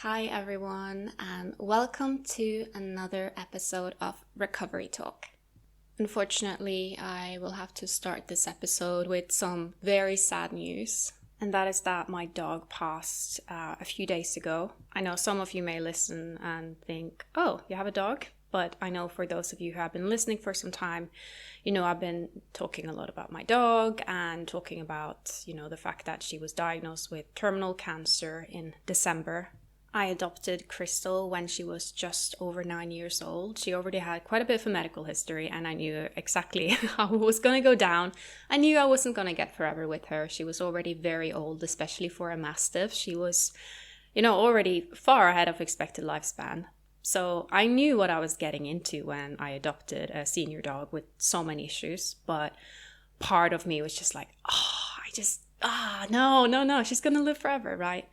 Hi everyone, and welcome to another episode of Recovery Talk. Unfortunately, I will have to start this episode with some very sad news, and that is that my dog passed a few days ago. I know some of you may listen and think, oh, you have a dog? But I know for those of you who have been listening for some time, I've been talking a lot about my dog and talking about, the fact that she was diagnosed with terminal cancer in December. I adopted Crystal when she was just over 9 years old. She already had quite a bit of a medical history, and I knew exactly how it was going to go down. I knew I wasn't going to get forever with her. She was already very old, especially for a Mastiff. She was, already far ahead of expected lifespan. So I knew what I was getting into when I adopted a senior dog with so many issues. But part of me was just like, no, she's going to live forever, right?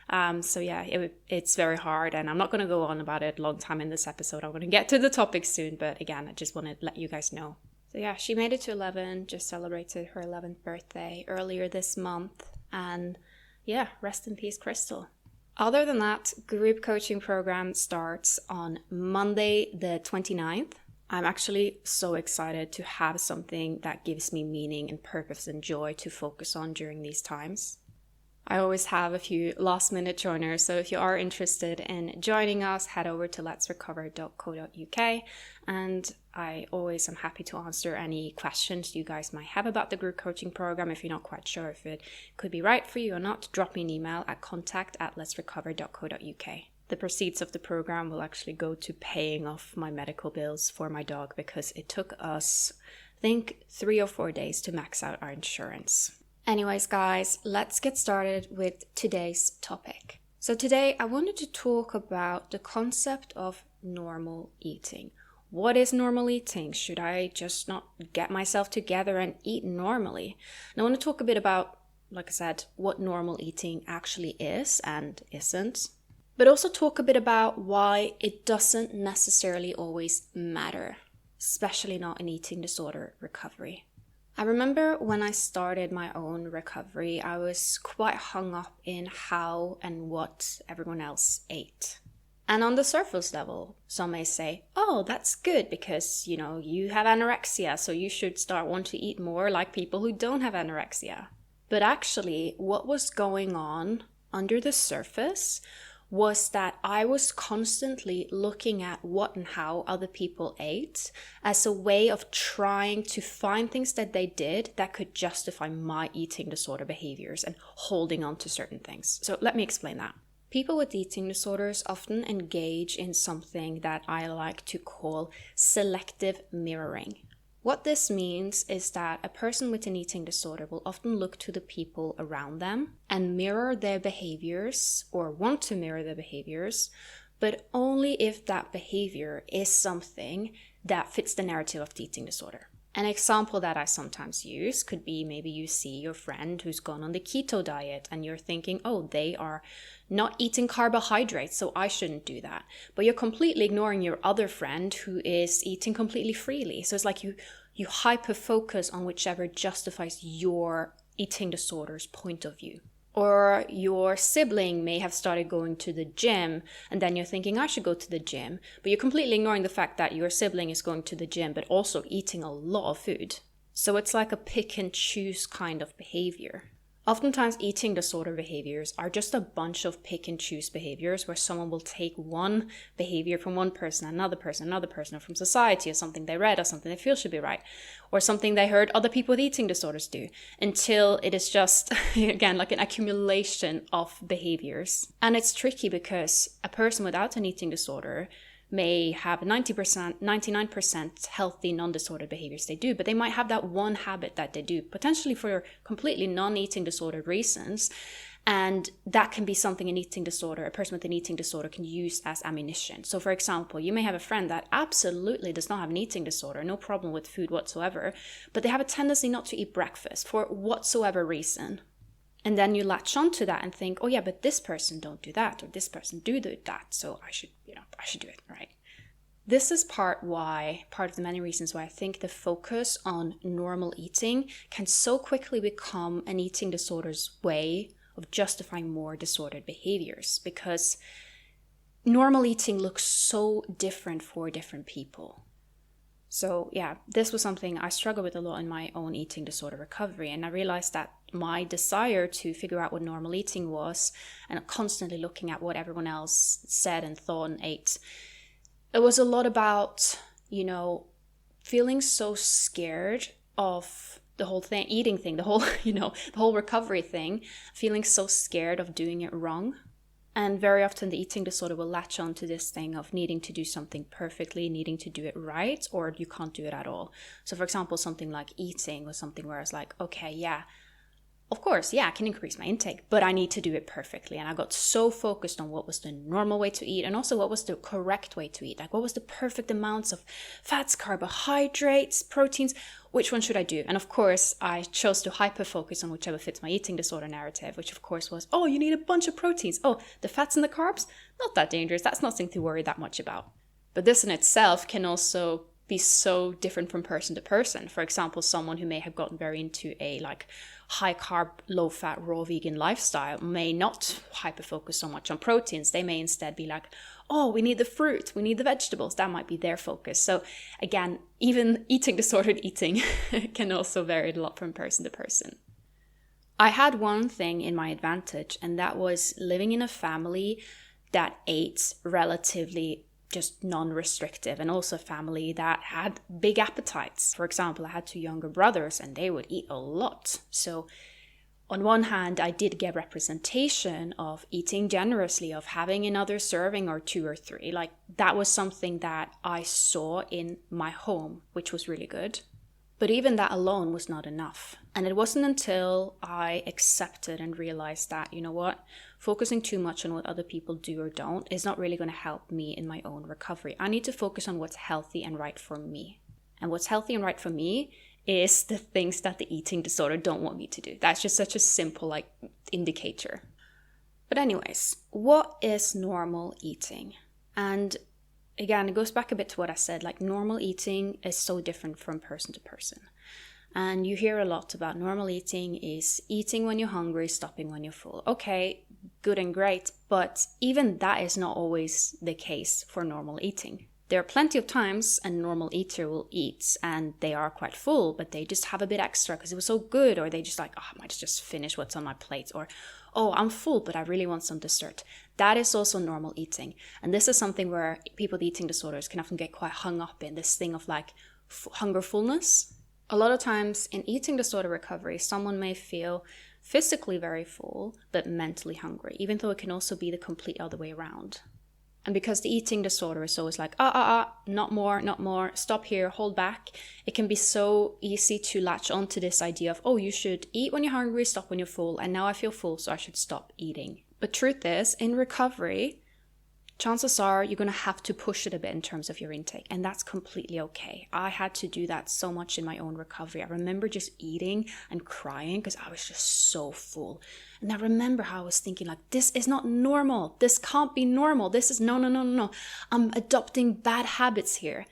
It's very hard, and I'm not going to go on about it a long time in this episode. I'm going to get to the topic soon, but again, I just want to let you guys know. So yeah, she made it to 11, just celebrated her 11th birthday earlier this month, and yeah, rest in peace, Crystal. Other than that, group coaching program starts on Monday the 29th. I'm actually so excited to have something that gives me meaning and purpose and joy to focus on during these times. I always have a few last-minute joiners, so if you are interested in joining us, head over to letsrecover.co.uk, and I always am happy to answer any questions you guys might have about the group coaching program. If you're not quite sure if it could be right for you or not, drop me an email at contact@letsrecover.co.uk. The proceeds of the program will actually go to paying off my medical bills for my dog because it took us, I think, 3 or 4 days to max out our insurance. Anyways, guys, let's get started with today's topic. So today I wanted to talk about the concept of normal eating. What is normal eating? Should I just not get myself together and eat normally? And I want to talk a bit about, like I said, what normal eating actually is and isn't. But also talk a bit about why it doesn't necessarily always matter, especially not in eating disorder recovery. I remember when I started my own recovery, I was quite hung up in how and what everyone else ate. And on the surface level, some may say, oh, that's good because, you have anorexia, so you should start wanting to eat more like people who don't have anorexia. But actually, what was going on under the surface was that I was constantly looking at what and how other people ate as a way of trying to find things that they did that could justify my eating disorder behaviors and holding on to certain things. So let me explain that. People with eating disorders often engage in something that I like to call selective mirroring. What this means is that a person with an eating disorder will often look to the people around them and mirror their behaviors or want to mirror their behaviors, but only if that behavior is something that fits the narrative of the eating disorder. An example that I sometimes use could be maybe you see your friend who's gone on the keto diet and you're thinking, oh, they are not eating carbohydrates, so I shouldn't do that. But you're completely ignoring your other friend who is eating completely freely. So it's like you hyper-focus on whichever justifies your eating disorder's point of view. Or your sibling may have started going to the gym and then you're thinking, I should go to the gym. But you're completely ignoring the fact that your sibling is going to the gym but also eating a lot of food. So it's like a pick and choose kind of behavior. Oftentimes eating disorder behaviors are just a bunch of pick and choose behaviors where someone will take one behavior from one person, another person, or from society, or something they read, or something they feel should be right, or something they heard other people with eating disorders do, until it is just, again, like an accumulation of behaviors. And it's tricky because a person without an eating disorder may have 90%, 99% healthy non-disordered behaviors they do, but they might have that one habit that they do, potentially for completely non-eating disorder reasons. And that can be something a person with an eating disorder can use as ammunition. So for example, you may have a friend that absolutely does not have an eating disorder, no problem with food whatsoever, but they have a tendency not to eat breakfast for whatsoever reason. And then you latch onto that and think, oh yeah, but this person don't do that, or this person do that, so I should do it, right? This is part of the many reasons why I think the focus on normal eating can so quickly become an eating disorder's way of justifying more disordered behaviors. Because normal eating looks so different for different people. So yeah, this was something I struggled with a lot in my own eating disorder recovery. And I realized that my desire to figure out what normal eating was, and constantly looking at what everyone else said and thought and ate, it was a lot about, feeling so scared of the whole thing, eating thing, the whole, the whole recovery thing, feeling so scared of doing it wrong. And very often the eating disorder will latch on to this thing of needing to do something perfectly, needing to do it right, or you can't do it at all. So for example, something like eating was something where I was like, okay, yeah, of course, yeah, I can increase my intake, but I need to do it perfectly. And I got so focused on what was the normal way to eat and also what was the correct way to eat. Like what was the perfect amounts of fats, carbohydrates, proteins, which one should I do? And of course, I chose to hyper-focus on whichever fits my eating disorder narrative, which of course was, oh, you need a bunch of proteins. Oh, the fats and the carbs? Not that dangerous. That's nothing to worry that much about. But this in itself can also be so different from person to person. For example, someone who may have gotten very into a high carb, low fat, raw vegan lifestyle may not hyper focus so much on proteins. They may instead be like, oh, we need the fruit, we need the vegetables. That might be their focus. So again, even eating disordered eating can also vary a lot from person to person. I had one thing in my advantage, and that was living in a family that ate relatively just non-restrictive, and also a family that had big appetites. For example, I had 2 younger brothers and they would eat a lot. So on one hand, I did get representation of eating generously, of having another serving or 2 or 3. Like that was something that I saw in my home, which was really good. But even that alone was not enough. And it wasn't until I accepted and realized that, you know what, focusing too much on what other people do or don't is not really going to help me in my own recovery. I need to focus on what's healthy and right for me. And what's healthy and right for me is the things that the eating disorder don't want me to do. That's just such a simple indicator. But anyways, what is normal eating? And again, it goes back a bit to what I said, normal eating is so different from person to person. And you hear a lot about normal eating is eating when you're hungry, stopping when you're full. Okay, good and great, but even that is not always the case for normal eating. There are plenty of times a normal eater will eat and they are quite full, but they just have a bit extra because it was so good, or they just I might just finish what's on my plate, or, oh, I'm full, but I really want some dessert. That is also normal eating. And this is something where people with eating disorders can often get quite hung up in, this thing of hungerfulness. A lot of times in eating disorder recovery, someone may feel physically very full, but mentally hungry, even though it can also be the complete other way around. And because the eating disorder is always not more, stop here, hold back, it can be so easy to latch onto this idea of, oh, you should eat when you're hungry, stop when you're full, and now I feel full, so I should stop eating. But truth is, in recovery, chances are you're going to have to push it a bit in terms of your intake, and that's completely okay. I had to do that so much in my own recovery. I remember just eating and crying because I was just so full. And I remember how I was thinking this is not normal. This can't be normal. This is no. I'm adopting bad habits here.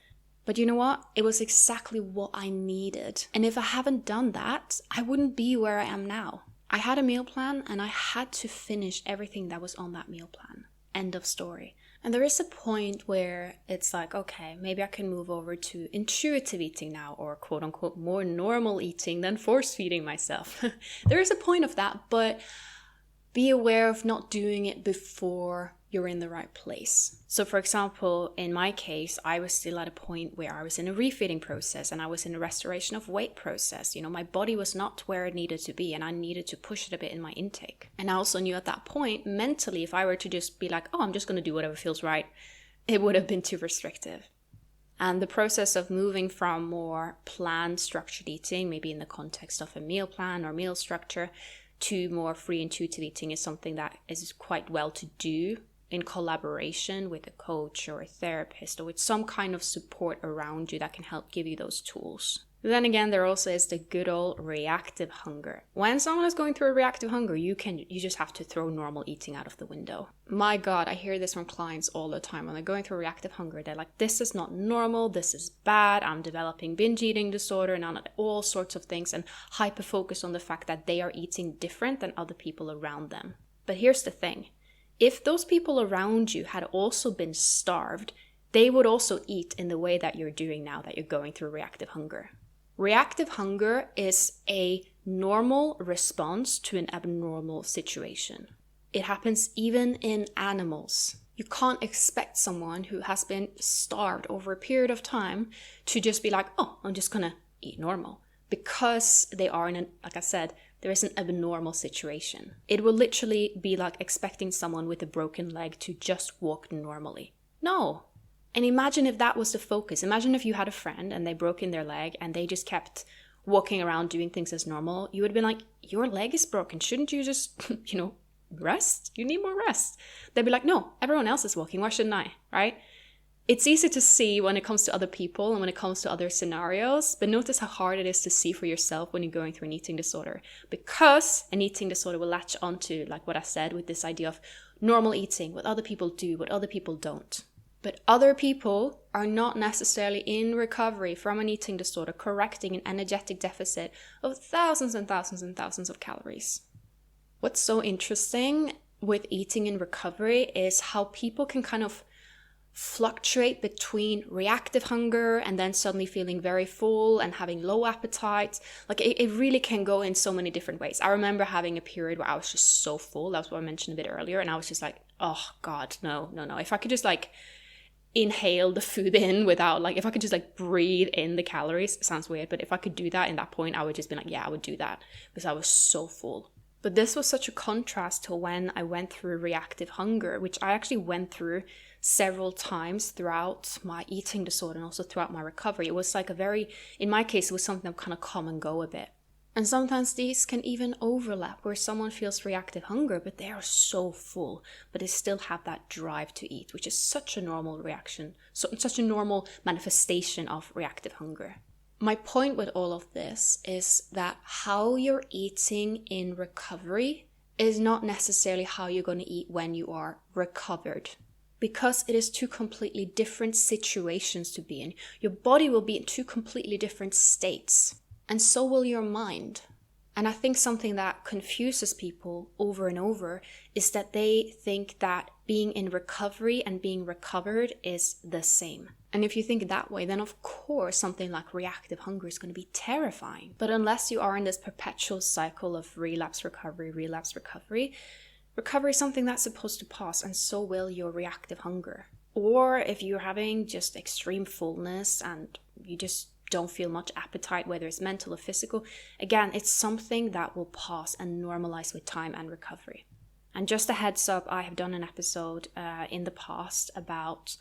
But you know what? It was exactly what I needed. And if I haven't done that, I wouldn't be where I am now. I had a meal plan and I had to finish everything that was on that meal plan. End of story. And there is a point where it's okay, maybe I can move over to intuitive eating now, or quote unquote more normal eating than force feeding myself. There is a point of that, but be aware of not doing it before you're in the right place. So for example, in my case, I was still at a point where I was in a refeeding process and I was in a restoration of weight process. My body was not where it needed to be and I needed to push it a bit in my intake. And I also knew at that point, mentally, if I were to just be I'm just going to do whatever feels right, it would have been too restrictive. And the process of moving from more planned, structured eating, maybe in the context of a meal plan or meal structure, to more free intuitive eating is something that is quite well to do in collaboration with a coach or a therapist, or with some kind of support around you that can help give you those tools. Then again, there also is the good old reactive hunger. When someone is going through a reactive hunger, you just have to throw normal eating out of the window. My God, I hear this from clients all the time. When they're going through reactive hunger, they're this is not normal, this is bad, I'm developing binge eating disorder, and all sorts of things, and hyper-focus on the fact that they are eating different than other people around them. But here's the thing. if those people around you had also been starved, they would also eat in the way that you're doing now that you're going through reactive hunger. Reactive hunger is a normal response to an abnormal situation. It happens even in animals. You can't expect someone who has been starved over a period of time to just be like, oh, I'm just gonna eat normal. Because they are in like I said, there is an abnormal situation. It will literally be like expecting someone with a broken leg to just walk normally. No. And imagine if that was the focus. Imagine if you had a friend and they broke in their leg and they just kept walking around doing things as normal. You would have been like, your leg is broken. Shouldn't you just, rest? You need more rest. They'd be like, no, everyone else is walking. Why shouldn't I? Right? It's easy to see when it comes to other people and when it comes to other scenarios, but notice how hard it is to see for yourself when you're going through an eating disorder, because an eating disorder will latch onto, like what I said, with this idea of normal eating, what other people do, what other people don't. But other people are not necessarily in recovery from an eating disorder, correcting an energetic deficit of thousands and thousands and thousands of calories. What's so interesting with eating in recovery is how people can kind of fluctuate between reactive hunger and then suddenly feeling very full and having low appetite. Like it really can go in so many different ways. I remember having a period where I was just so full. That's what I mentioned a bit earlier. And I was just like, oh God, no. If I could just like inhale the food in without if I could just like breathe in the calories, it sounds weird, but if I could do that in that point, I would just be like, yeah, I would do that because I was so full. But this was such a contrast to when I went through reactive hunger, which I actually went through several times throughout my eating disorder and also throughout my recovery. It was like in my case, it was something that kind of come and go a bit. And sometimes these can even overlap where someone feels reactive hunger, but they are so full, but they still have that drive to eat, which is such a normal reaction, such a normal manifestation of reactive hunger. My point with all of this is that how you're eating in recovery is not necessarily how you're going to eat when you are recovered, because it is two completely different situations to be in. Your body will be in two completely different states, and so will your mind. And I think something that confuses people over and over is that they think that being in recovery and being recovered is the same. And if you think that way, then of course something like reactive hunger is going to be terrifying. But unless you are in this perpetual cycle of relapse, recovery, recovery is something that's supposed to pass, and so will your reactive hunger. Or if you're having just extreme fullness and you just don't feel much appetite, whether it's mental or physical, again, it's something that will pass and normalize with time and recovery. And just a heads up, I have done an episode in the past about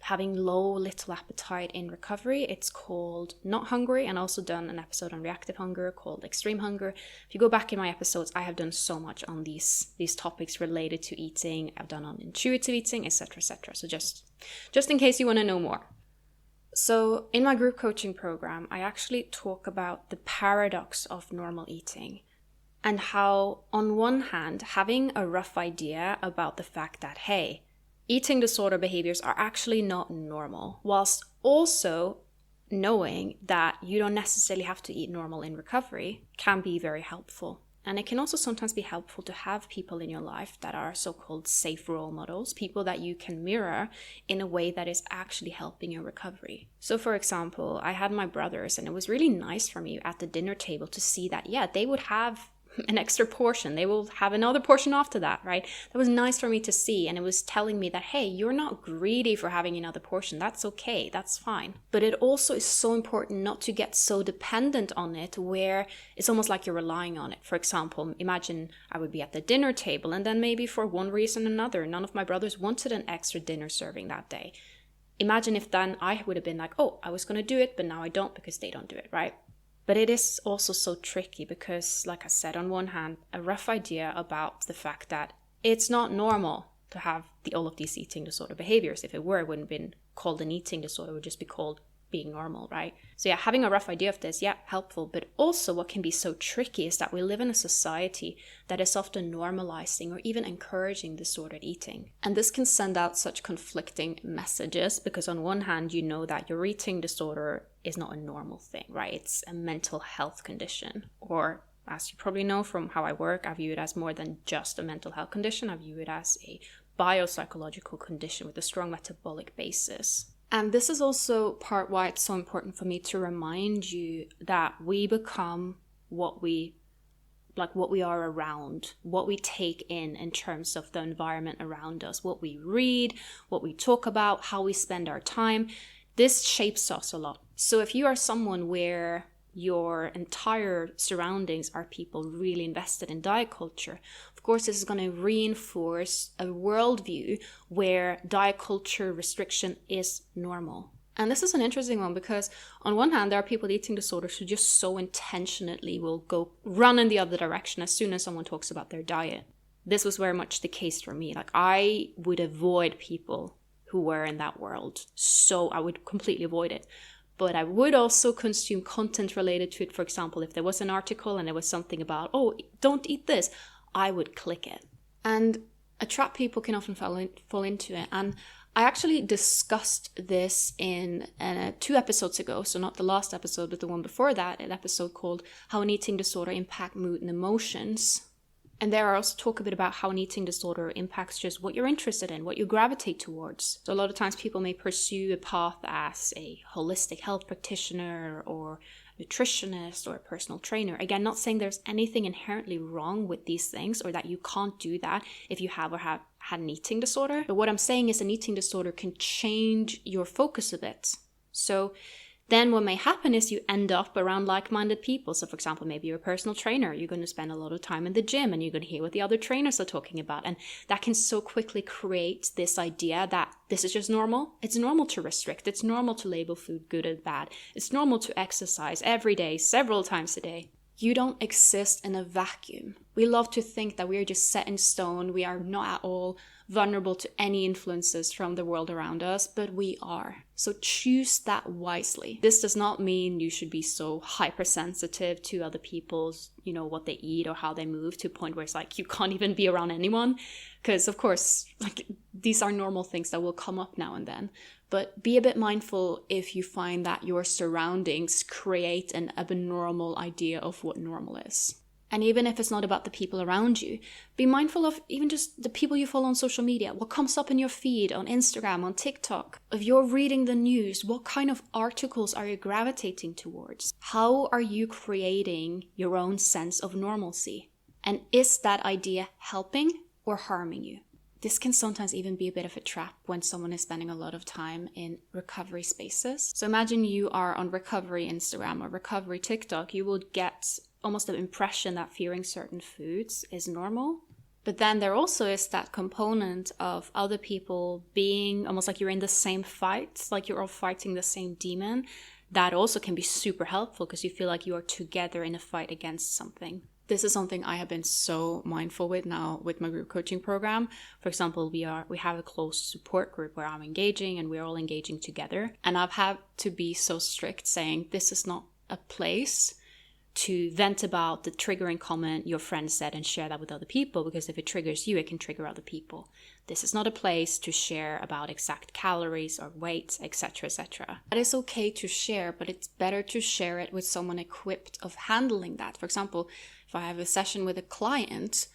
having little appetite in recovery. It's called Not Hungry, and also done an episode on reactive hunger called Extreme Hunger. If you go back in my episodes, I have done so much on these topics related to eating. I've done on intuitive eating, etc., etc. So just in case you want to know more. So in my group coaching program, I actually talk about the paradox of normal eating and how, on one hand, having a rough idea about the fact that, hey, eating disorder behaviors are actually not normal, whilst also knowing that you don't necessarily have to eat normal in recovery, can be very helpful. And it can also sometimes be helpful to have people in your life that are so-called safe role models, people that you can mirror in a way that is actually helping your recovery. So for example, I had my brothers, and it was really nice for me at the dinner table to see that, yeah, they would have an extra portion. They will have another portion after that, right? That was nice for me to see. And it was telling me that, hey, you're not greedy for having another portion. That's okay. That's fine. But it also is so important not to get so dependent on it where it's almost like you're relying on it. For example, imagine I would be at the dinner table and then maybe for one reason or another, none of my brothers wanted an extra dinner serving that day. Imagine if then I would have been like, oh, I was going to do it, but now I don't because they don't do it, right? But it is also so tricky because, like I said, on one hand, a rough idea about the fact that it's not normal to have all of these eating disorder behaviors. If it were, it wouldn't have been called an eating disorder. It would just be called being normal, right? So yeah, having a rough idea of this, yeah, helpful. But also what can be so tricky is that we live in a society that is often normalizing or even encouraging disordered eating. And this can send out such conflicting messages because on one hand, you know that your eating disorder is not a normal thing, right? It's a mental health condition. Or as you probably know from how I work, I view it as more than just a mental health condition. I view it as a biopsychological condition with a strong metabolic basis. And this is also part why it's so important for me to remind you that we become what we are around, what we take in terms of the environment around us, what we read, what we talk about, how we spend our time. This shapes us a lot. So if you are someone where your entire surroundings are people really invested in diet culture, of course this is going to reinforce a worldview where diet culture restriction is normal. And this is an interesting one because on one hand, there are people with eating disorders who just so intentionally will go run in the other direction as soon as someone talks about their diet. This was very much the case for me. Like, I would avoid people who were in that world. So I would completely avoid it. But I would also consume content related to it. For example, if there was an article and there was something about, oh, don't eat this, I would click it. And a trap people can often fall into it. And I actually discussed this in 2 episodes ago, so not the last episode, but the one before that, an episode called How an Eating Disorder Impacts Mood and Emotions. And there I also talk a bit about how an eating disorder impacts just what you're interested in, what you gravitate towards. So a lot of times people may pursue a path as a holistic health practitioner or nutritionist or a personal trainer. Again, not saying there's anything inherently wrong with these things or that you can't do that if you have or have had an eating disorder. But what I'm saying is an eating disorder can change your focus a bit. So then what may happen is you end up around like-minded people. So for example, maybe you're a personal trainer. You're going to spend a lot of time in the gym and you're going to hear what the other trainers are talking about. And that can so quickly create this idea that this is just normal. It's normal to restrict. It's normal to label food good and bad. It's normal to exercise every day, several times a day. You don't exist in a vacuum. We love to think that we are just set in stone. We are not at all vulnerable to any influences from the world around us, but we are. So choose that wisely. This does not mean you should be so hypersensitive to other people's, what they eat or how they move to a point where it's like you can't even be around anyone. Because of course, these are normal things that will come up now and then. But be a bit mindful if you find that your surroundings create an abnormal idea of what normal is. And even if it's not about the people around you, be mindful of even just the people you follow on social media. What comes up in your feed, on Instagram, on TikTok? If you're reading the news, what kind of articles are you gravitating towards? How are you creating your own sense of normalcy? And is that idea helping or harming you? This can sometimes even be a bit of a trap when someone is spending a lot of time in recovery spaces. So imagine you are on recovery Instagram or recovery TikTok. You will get almost the impression that fearing certain foods is normal. But then there also is that component of other people being almost like you're in the same fight, like you're all fighting the same demon. That also can be super helpful because you feel like you are together in a fight against something. This is something I have been so mindful with now with my group coaching program. For example, we have a close support group where I'm engaging and we're all engaging together. And I've had to be so strict saying this is not a place to vent about the triggering comment your friend said and share that with other people, because if it triggers you, it can trigger other people. This is not a place to share about exact calories or weights, etc., etc. That is okay to share, but it's better to share it with someone equipped of handling that. For example, if I have a session with a client,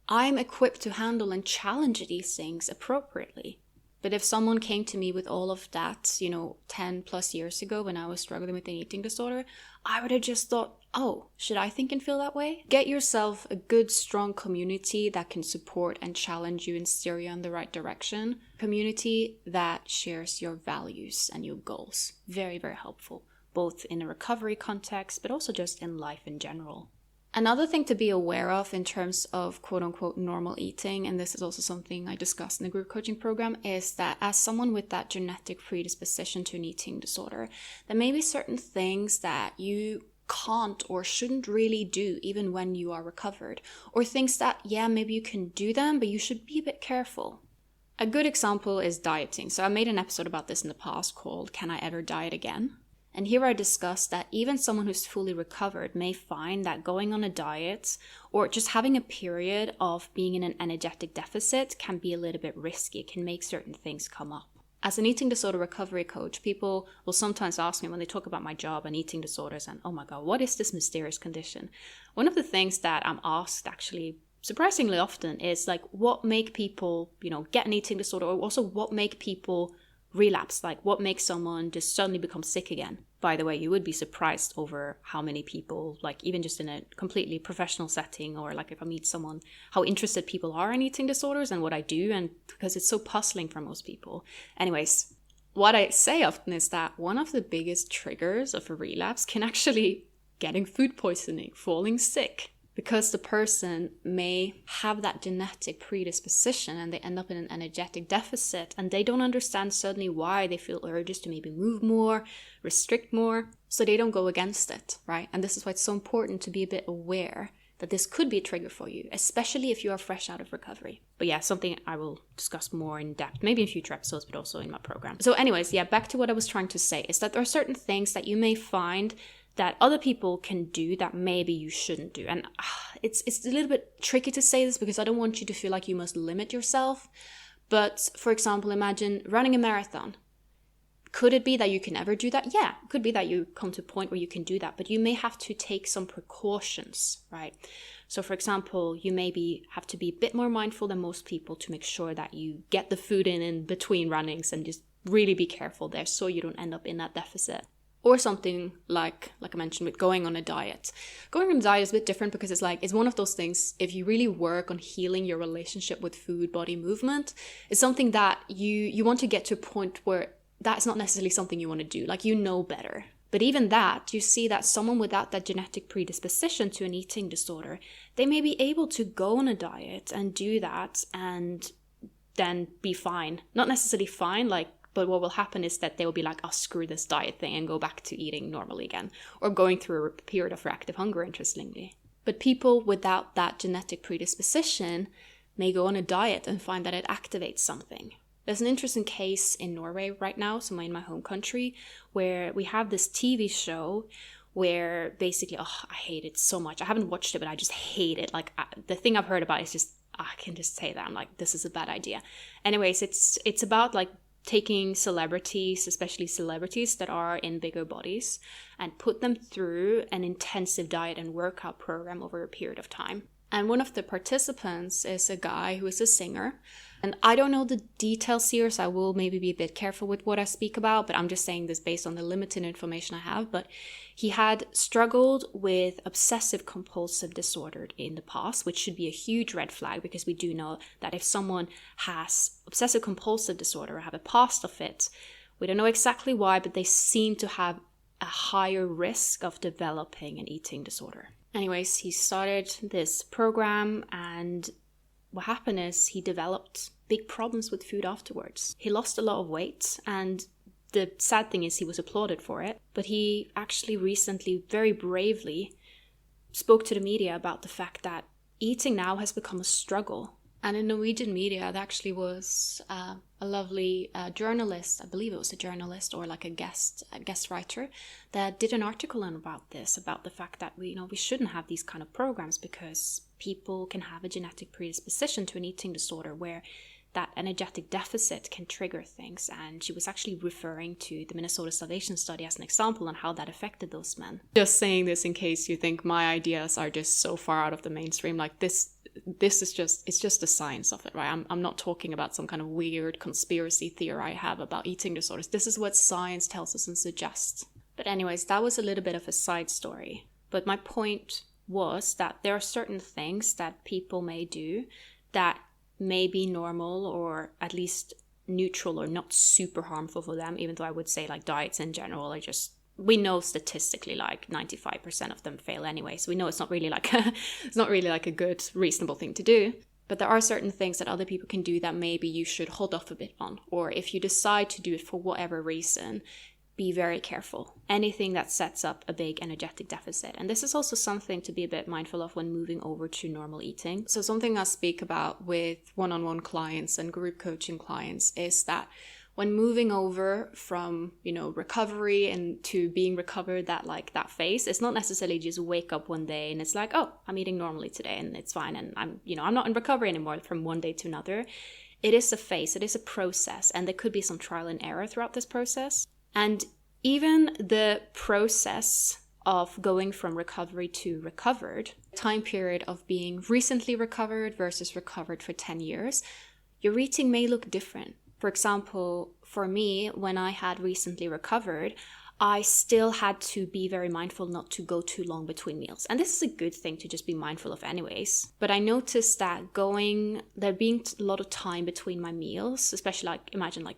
I'm equipped to handle and challenge these things appropriately. But if someone came to me with all of that, 10 plus years ago when I was struggling with an eating disorder, I would have just thought, oh, should I think and feel that way? Get yourself a good, strong community that can support and challenge you and steer you in the right direction. Community that shares your values and your goals. Very, very helpful, both in a recovery context, but also just in life in general. Another thing to be aware of in terms of quote-unquote normal eating, and this is also something I discussed in the group coaching program, is that as someone with that genetic predisposition to an eating disorder, there may be certain things that you can't or shouldn't really do even when you are recovered, or things that, maybe you can do them, but you should be a bit careful. A good example is dieting. So I made an episode about this in the past called Can I Ever Diet Again? And here I discussed that even someone who's fully recovered may find that going on a diet or just having a period of being in an energetic deficit can be a little bit risky. It can make certain things come up. As an eating disorder recovery coach, people will sometimes ask me when they talk about my job and eating disorders and, oh my God, what is this mysterious condition? One of the things that I'm asked actually surprisingly often is like what make people, get an eating disorder, or also what make people relapse, like what makes someone just suddenly become sick again. By the way, you would be surprised over how many people, like even just in a completely professional setting, or like if I meet someone, how interested people are in eating disorders and what I do, and because it's so puzzling for most people. Anyways, what I say often is that one of the biggest triggers of a relapse can actually getting food poisoning, falling sick. Because the person may have that genetic predisposition and they end up in an energetic deficit, and they don't understand suddenly why they feel urges to maybe move more, restrict more, so they don't go against it, right? And this is why it's so important to be a bit aware that this could be a trigger for you, especially if you are fresh out of recovery. But yeah, something I will discuss more in depth, maybe in future episodes, but also in my program. So anyways, yeah, back to what I was trying to say is that there are certain things that you may find that other people can do that maybe you shouldn't do. And it's a little bit tricky to say this because I don't want you to feel like you must limit yourself. But for example, imagine running a marathon. Could it be that you can never do that? Yeah, it could be that you come to a point where you can do that, but you may have to take some precautions, right? So for example, you maybe have to be a bit more mindful than most people to make sure that you get the food in between runnings, and just really be careful there so you don't end up in that deficit. Or something like I mentioned with going on a diet. Going on a diet is a bit different because it's one of those things, if you really work on healing your relationship with food, body, movement, it's something that you want to get to a point where that's not necessarily something you want to do. Like, you know better. But even that, you see that someone without that genetic predisposition to an eating disorder, they may be able to go on a diet and do that and then be fine. Not necessarily fine, but what will happen is that they will be like, oh, screw this diet thing, and go back to eating normally again. Or going through a period of reactive hunger, interestingly. But people without that genetic predisposition may go on a diet and find that it activates something. There's an interesting case in Norway right now, so in my home country, where we have this TV show where basically, I hate it so much. I haven't watched it, but I just hate it. The thing I've heard about is just, I can just say that. I'm like, this is a bad idea. Anyways, it's about taking celebrities, especially celebrities that are in bigger bodies, and put them through an intensive diet and workout program over a period of time. And one of the participants is a guy who is a singer. And I don't know the details here, so I will maybe be a bit careful with what I speak about, but I'm just saying this based on the limited information I have. But he had struggled with obsessive compulsive disorder in the past, which should be a huge red flag, because we do know that if someone has obsessive compulsive disorder or have a past of it, we don't know exactly why, but they seem to have a higher risk of developing an eating disorder. Anyways, he started this program, and what happened is he developed big problems with food afterwards. He lost a lot of weight, and the sad thing is he was applauded for it. But he actually recently, very bravely, spoke to the media about the fact that eating now has become a struggle. And in Norwegian media, there actually was a lovely journalist, I believe it was a journalist or like a guest writer, that did an article about this, about the fact that we shouldn't have these kind of programs because people can have a genetic predisposition to an eating disorder where that energetic deficit can trigger things. And she was actually referring to the Minnesota Starvation Study as an example on how that affected those men. Just saying this in case you think my ideas are just so far out of the mainstream, like this is just, it's just the science of it, right? I'm not talking about some kind of weird conspiracy theory I have about eating disorders. This is what science tells us and suggests. But anyways, that was a little bit of a side story. But my point was that there are certain things that people may do that may be normal or at least neutral or not super harmful for them, even though I would say diets in general are just, we know statistically 95% of them fail anyway, so we know it's not really a good reasonable thing to do. But there are certain things that other people can do that maybe you should hold off a bit on, or if you decide to do it for whatever reason, be very careful. Anything that sets up a big energetic deficit. And this is also something to be a bit mindful of when moving over to normal eating. So something I speak about with one-on-one clients and group coaching clients is that when moving over from, recovery and to being recovered, that phase, it's not necessarily just wake up one day and it's like, oh, I'm eating normally today and it's fine. And I'm not in recovery anymore from one day to another. It is a phase, it is a process, and there could be some trial and error throughout this process. And even the process of going from recovery to recovered time period of being recently recovered versus recovered for 10 years, your eating may look different. For example, for me, when I had recently recovered, I still had to be very mindful not to go too long between meals. And this is a good thing to just be mindful of anyways. But I noticed that there being a lot of time between my meals, especially like, imagine like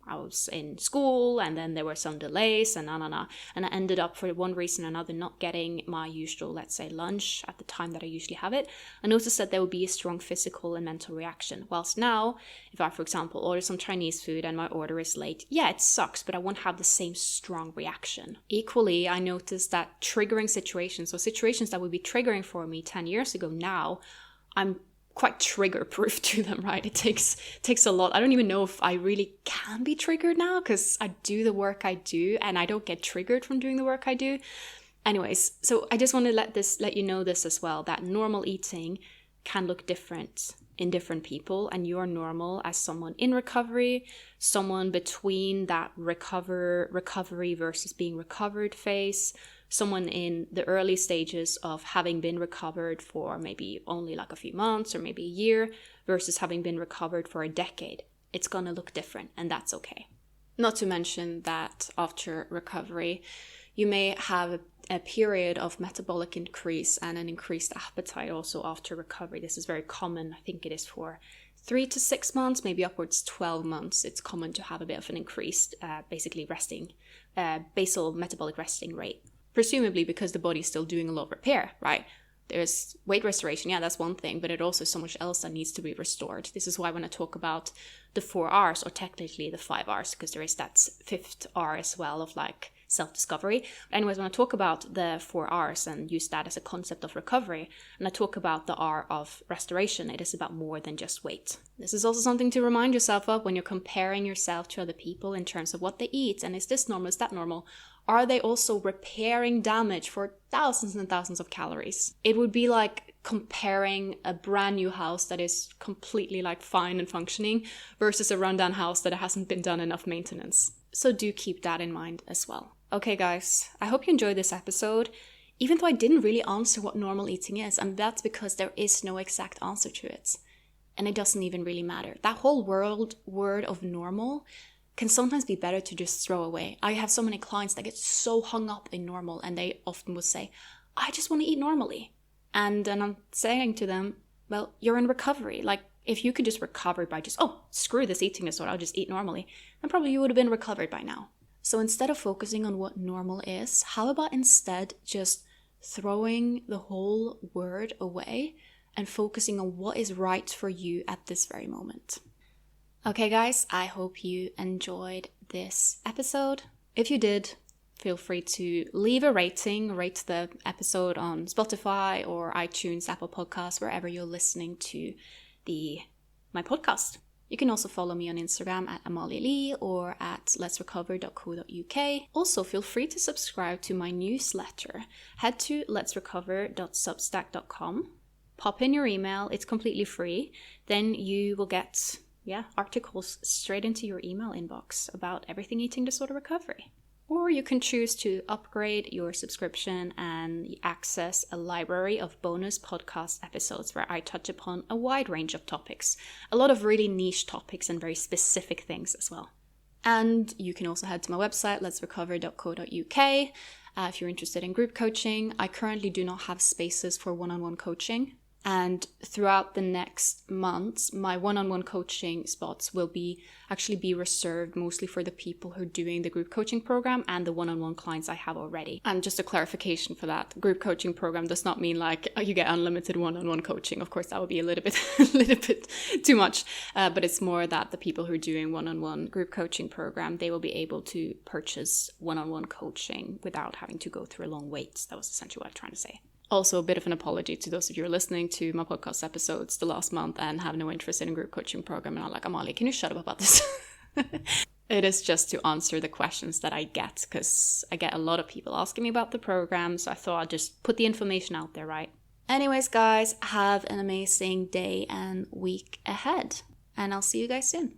I was in school and then there were some delays and and I ended up for one reason or another not getting my usual, let's say, lunch at the time that I usually have it. I noticed that there would be a strong physical and mental reaction. Whilst now, if I, for example, order some Chinese food and my order is late, yeah, it sucks, but I won't have the same strong reaction. Equally, I noticed that triggering situations, or situations that would be triggering for me 10 years ago, now I'm quite trigger proof to them, right? It takes a lot. I don't even know if I really can be triggered now because I do the work I do and I don't get triggered from doing the work I do. Anyways, so I just want to let you know this as well, that normal eating can look different in different people, and you're normal as someone in recovery, someone between that recovery versus being recovered phase, someone in the early stages of having been recovered for maybe only like a few months or maybe a year versus having been recovered for a decade. It's going to look different, and that's okay. Not to mention that after recovery, you may have a period of metabolic increase and an increased appetite also after recovery. This is very common. I think it is for 3 to 6 months, maybe upwards 12 months. It's common to have a bit of an increased basal metabolic resting rate. Presumably because the body's still doing a lot of repair, right? There's weight restoration, yeah, that's one thing, but it also so much else that needs to be restored. This is why when I talk about the 4 R's, or technically the 5 R's, because there is that 5th R as well of like self-discovery. But anyways, when I talk about the 4 R's and use that as a concept of recovery, and I talk about the R of restoration, it is about more than just weight. This is also something to remind yourself of when you're comparing yourself to other people in terms of what they eat, and is this normal, is that normal? Are they also repairing damage for thousands and thousands of calories? It would be like comparing a brand new house that is completely like fine and functioning versus a rundown house that hasn't been done enough maintenance. So do keep that in mind as well. Okay guys, I hope you enjoyed this episode, even though I didn't really answer what normal eating is, and that's because there is no exact answer to it. And it doesn't even really matter. That whole word of normal can sometimes be better to just throw away. I have so many clients that get so hung up in normal, and they often will say, I just want to eat normally. And then I'm saying to them, well, you're in recovery. Like, if you could just recover by just, screw this eating disorder, I'll just eat normally, then probably you would have been recovered by now. So instead of focusing on what normal is, how about instead just throwing the whole word away and focusing on what is right for you at this very moment? Okay guys, I hope you enjoyed this episode. If you did, feel free to leave a rating, rate the episode on Spotify or iTunes, Apple Podcasts, wherever you're listening to my podcast. You can also follow me on Instagram at Amalie Lee or at letsrecover.co.uk. Also, feel free to subscribe to my newsletter. Head to letsrecover.substack.com. Pop in your email. It's completely free. Then you will get articles straight into your email inbox about everything eating disorder recovery. Or you can choose to upgrade your subscription and access a library of bonus podcast episodes where I touch upon a wide range of topics. A lot of really niche topics and very specific things as well. And you can also head to my website, letsrecover.co.uk. If you're interested in group coaching, I currently do not have spaces for one-on-one coaching. And throughout the next months, my one-on-one coaching spots will be reserved mostly for the people who are doing the group coaching program and the one-on-one clients I have already. And just a clarification for that, group coaching program does not mean like you get unlimited one-on-one coaching. Of course, that would be a little bit too much. But it's more that the people who are doing one-on-one group coaching program, they will be able to purchase one-on-one coaching without having to go through a long wait. That was essentially what I'm trying to say. Also, a bit of an apology to those of you who are listening to my podcast episodes the last month and have no interest in a group coaching program and are like, Amalie, can you shut up about this? It is just to answer the questions that I get, because I get a lot of people asking me about the program, so I thought I'd just put the information out there, right? Anyways, guys, have an amazing day and week ahead, and I'll see you guys soon.